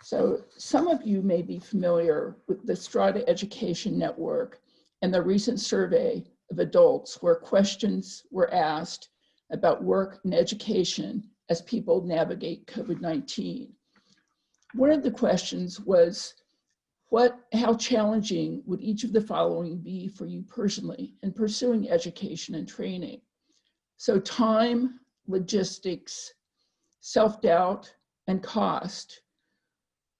So some of you may be familiar with the Strata Education Network and the recent survey of adults where questions were asked about work and education as people navigate COVID-19. One of the questions was, how challenging would each of the following be for you personally in pursuing education and training? So time, logistics, self-doubt, and cost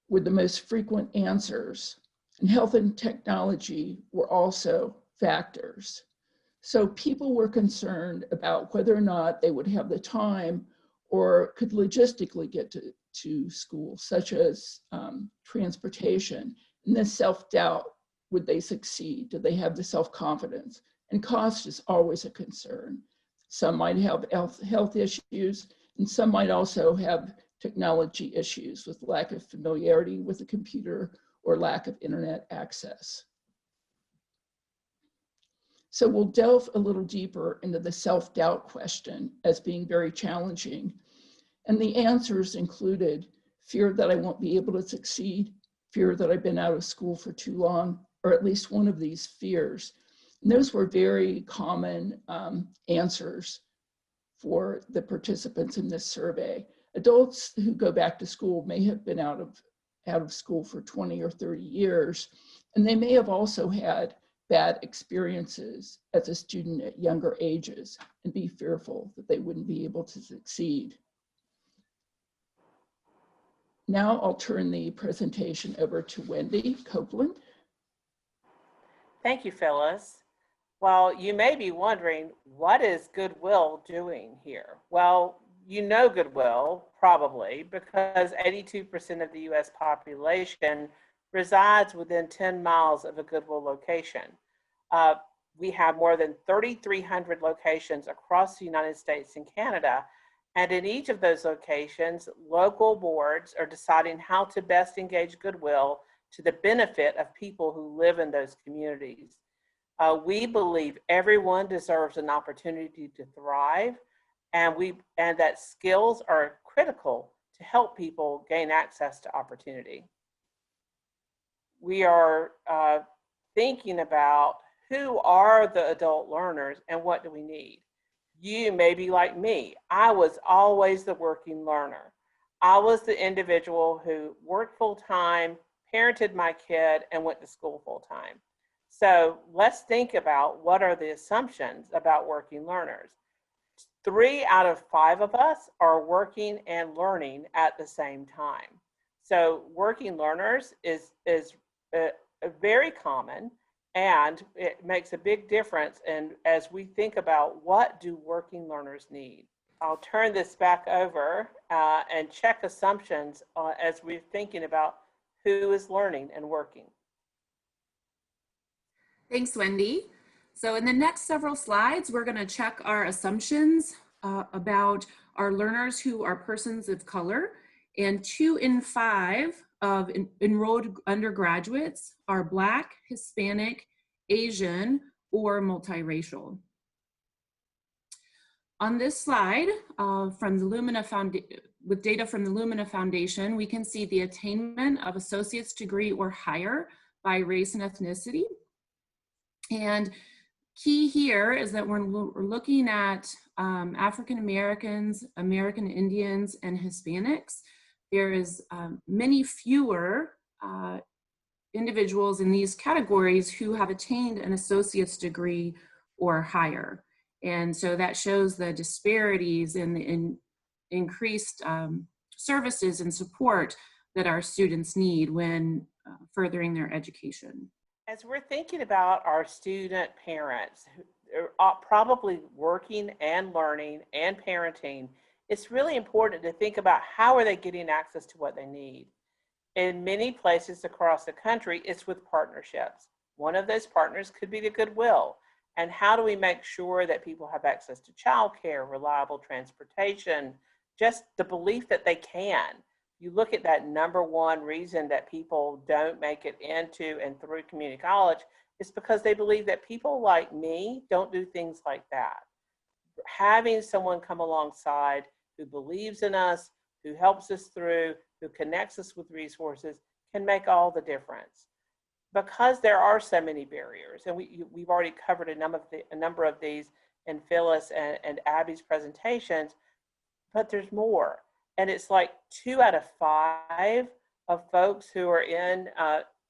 were the most frequent answers, and health and technology were also factors. So people were concerned about whether or not they would have the time or could logistically get to school, such as transportation. And then self-doubt, would they succeed? Do they have the self-confidence? And cost is always a concern. Some might have health issues, and some might also have technology issues with lack of familiarity with the computer or lack of internet access. So we'll delve a little deeper into the self-doubt question as being very challenging. And the answers included fear that I won't be able to succeed, fear that I've been out of school for too long, or at least one of these fears. And those were very common answers for the participants in this survey. Adults who go back to school may have been out of school for 20 or 30 years, and they may have also had bad experiences as a student at younger ages and be fearful that they wouldn't be able to succeed. Now I'll turn the presentation over to Wendy Copeland. Thank you, Phyllis. Well, you may be wondering, what is Goodwill doing here? Well, you know Goodwill, probably, because 82% of the US population resides within 10 miles of a Goodwill location. We have more than 3,300 locations across the United States and Canada, and in each of those locations, local boards are deciding how to best engage Goodwill to the benefit of people who live in those communities. We believe everyone deserves an opportunity to thrive, and that skills are critical to help people gain access to opportunity. We are thinking about who are the adult learners and what do we need. You may be like me. I was always the working learner. I was the individual who worked full-time, parented my kid, and went to school full-time. So let's think about what are the assumptions about working learners. 3 out of 5 of us are working and learning at the same time. So working learners is very common, and it makes a big difference as we think about what do working learners need. I'll turn this back over and check assumptions as we're thinking about who is learning and working. Thanks, Wendy. So in the next several slides, we're going to check our assumptions about our learners who are persons of color, and 2 in 5 of enrolled undergraduates are Black, Hispanic, Asian, or multiracial. On this slide, from the Lumina with data from the Lumina Foundation, we can see the attainment of associate's degree or higher by race and ethnicity. And key here is that we're looking at African Americans, American Indians, and Hispanics. There is many fewer individuals in these categories who have attained an associate's degree or higher. And so that shows the disparities in the increased services and support that our students need when furthering their education. As we're thinking about our student parents who are probably working and learning and parenting, it's really important to think about how are they getting access to what they need. In many places across the country, it's with partnerships. One of those partners could be the Goodwill. And how do we make sure that people have access to childcare, reliable transportation, just the belief that they can. You look at that #1 reason that people don't make it into and through community college, it's because they believe that people like me don't do things like that. Having someone come alongside who believes in us, who helps us through, who connects us with resources, can make all the difference. Because there are so many barriers, and we've already covered a number of these in Phyllis and Abby's presentations, but there's more. And it's like 2 out of 5 of folks who are in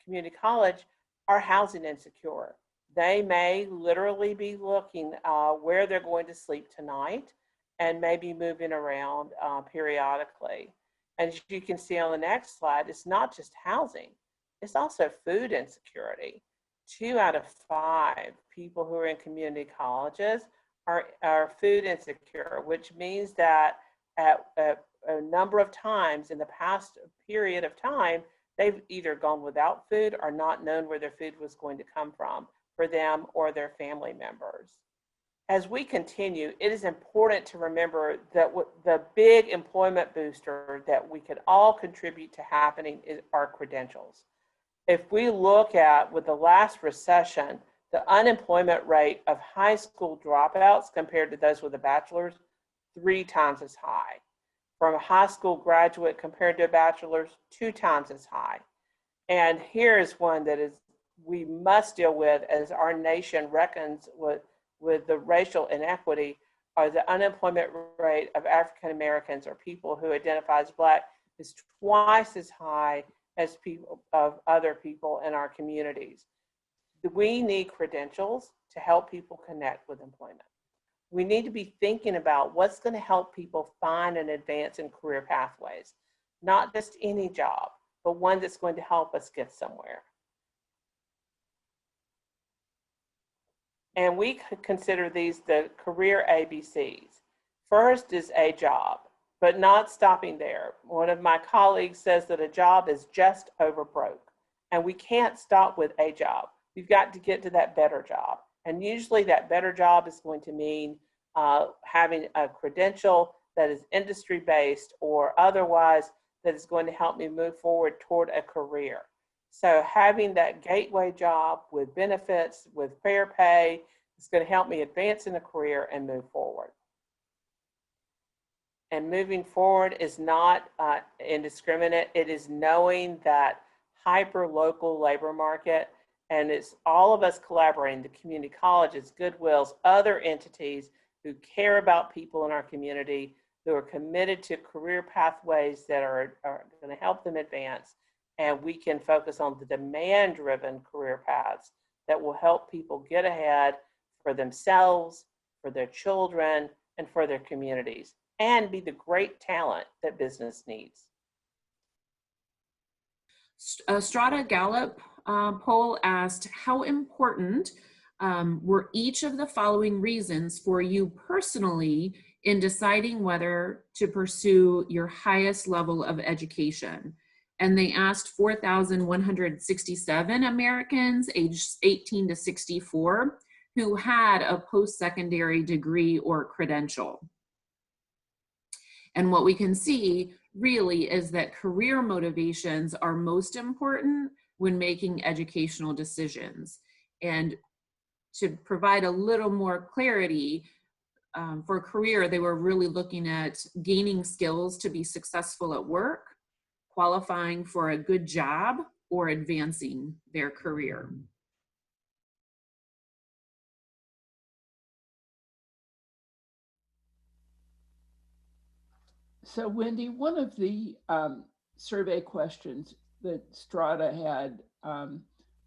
community college are housing insecure. They may literally be looking where they're going to sleep tonight and maybe moving around periodically. And as you can see on the next slide, it's not just housing, it's also food insecurity. 2 out of 5 people who are in community colleges are food insecure, which means that at a number of times in the past period of time, they've either gone without food or not known where their food was going to come from for them or their family members. As we continue, it is important to remember that the big employment booster that we can all contribute to happening is our credentials. If we look at, with the last recession, the unemployment rate of high school dropouts compared to those with a bachelor's, 3 times as high. From a high school graduate compared to a bachelor's, 2 times as high. And here is one that we must deal with as our nation reckons with the racial inequity, or the unemployment rate of African Americans or people who identify as Black is twice as high as people of other people in our communities. We need credentials to help people connect with employment. We need to be thinking about what's going to help people find and advance in career pathways, not just any job, but one that's going to help us get somewhere. And we could consider these the career ABCs. First is a job, but not stopping there. One of my colleagues says that a job is just over broke, and we can't stop with a job. We've got to get to that better job. And usually that better job is going to mean having a credential that is industry-based or otherwise that is going to help me move forward toward a career. So having that gateway job with benefits, with fair pay, is going to help me advance in a career and move forward. And moving forward is not indiscriminate. It is knowing that hyper-local labor market, and it's all of us collaborating, the community colleges, Goodwills, other entities who care about people in our community, who are committed to career pathways that are going to help them advance. And we can focus on the demand-driven career paths that will help people get ahead for themselves, for their children, and for their communities, and be the great talent that business needs. A Strata Gallup poll asked, how important were each of the following reasons for you personally in deciding whether to pursue your highest level of education? And they asked 4,167 Americans aged 18 to 64 who had a post-secondary degree or credential. And what we can see really is that career motivations are most important when making educational decisions. And to provide a little more clarity, for career, they were really looking at gaining skills to be successful at work, qualifying for a good job, or advancing their career. So Wendy, one of the survey questions that Strata had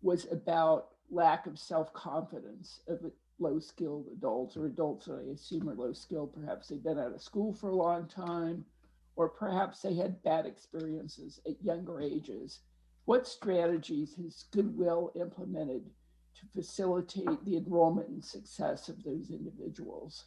was about lack of self-confidence of low-skilled adults, or adults that I assume are low-skilled. Perhaps they've been out of school for a long time, or perhaps they had bad experiences at younger ages. What strategies has Goodwill implemented to facilitate the enrollment and success of those individuals?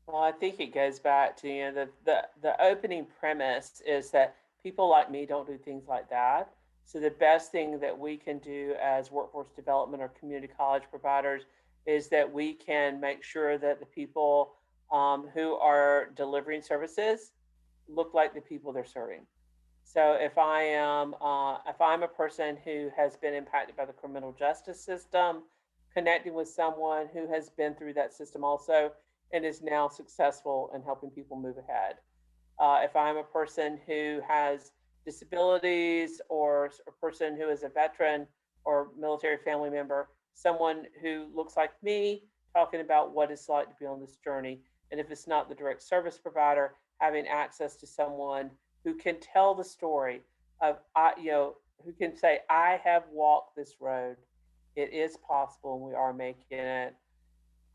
Well, I think it goes back to, the opening premise is that people like me don't do things like that. So the best thing that we can do as workforce development or community college providers is that we can make sure that the people who are delivering services look like the people they're serving. So if I'm a person who has been impacted by the criminal justice system, connecting with someone who has been through that system also and is now successful in helping people move ahead. If I'm a person who has disabilities or a person who is a veteran or military family member, someone who looks like me talking about what it's like to be on this journey. And if it's not the direct service provider, having access to someone who can tell the story of, who can say, I have walked this road. It is possible and we are making it.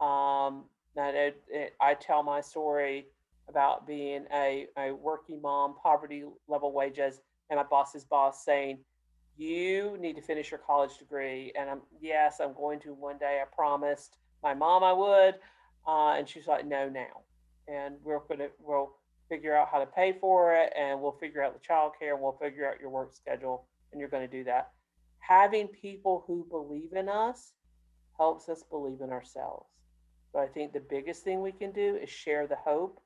I tell my story about being a working mom, poverty level wages, and my boss's boss saying, you need to finish your college degree. And I'm going to one day. I promised my mom I would. And she's like, no, now. And we'll figure out how to pay for it, and we'll figure out the childcare, and we'll figure out your work schedule, and you're going to do that. Having people who believe in us helps us believe in ourselves. So I think the biggest thing we can do is share the hope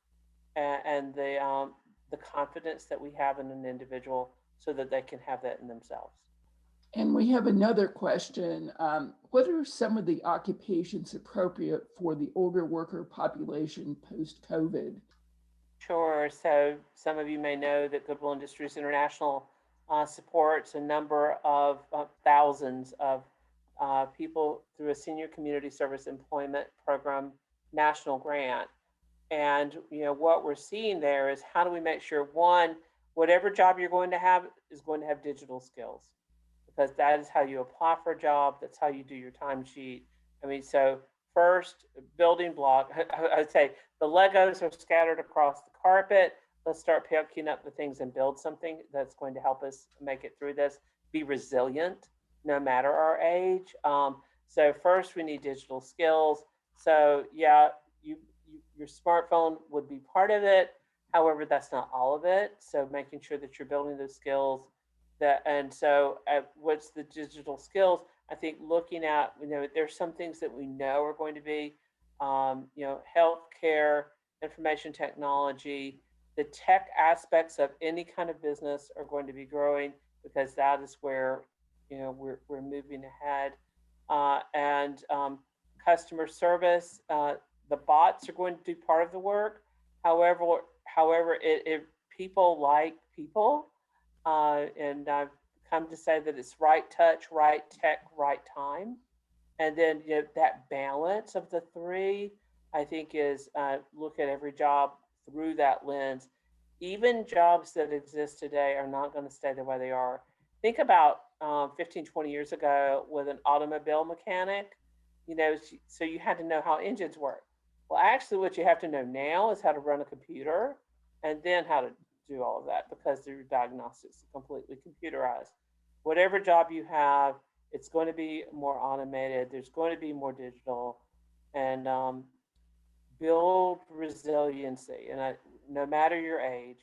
and the confidence that we have in an individual so that they can have that in themselves. And we have another question. What are some of the occupations appropriate for the older worker population post-COVID? Sure. So some of you may know that Goodwill Industries International supports a number of thousands of people through a senior community service employment program national grant. And what we're seeing there is, how do we make sure, one, whatever job you're going to have is going to have digital skills, because that is how you apply for a job. That's how you do your timesheet. I mean, so first, building block, I'd say the Legos are scattered across the carpet. Let's start picking up the things and build something that's going to help us make it through this. Be resilient, no matter our age. So first, we need digital skills. So yeah, your smartphone would be part of it. However, that's not all of it. So making sure that you're building those skills. What's the digital skills? I think looking at, there's some things that we know are going to be, healthcare, information technology, the tech aspects of any kind of business are going to be growing, because that is where, we're moving ahead. And customer service, the bots are going to do part of the work. However, people like people. And I've come to say that it's right touch, right tech, right time. And then that balance of the three, I think, is look at every job through that lens. Even jobs that exist today are not going to stay the way they are. Think about 15, 20 years ago with an automobile mechanic, so you had to know how engines work. Well, actually, what you have to know now is how to run a computer, and then how to do all of that, because their diagnostics are completely computerized. Whatever job you have, it's going to be more automated. There's going to be more digital, and build resiliency. And no matter your age,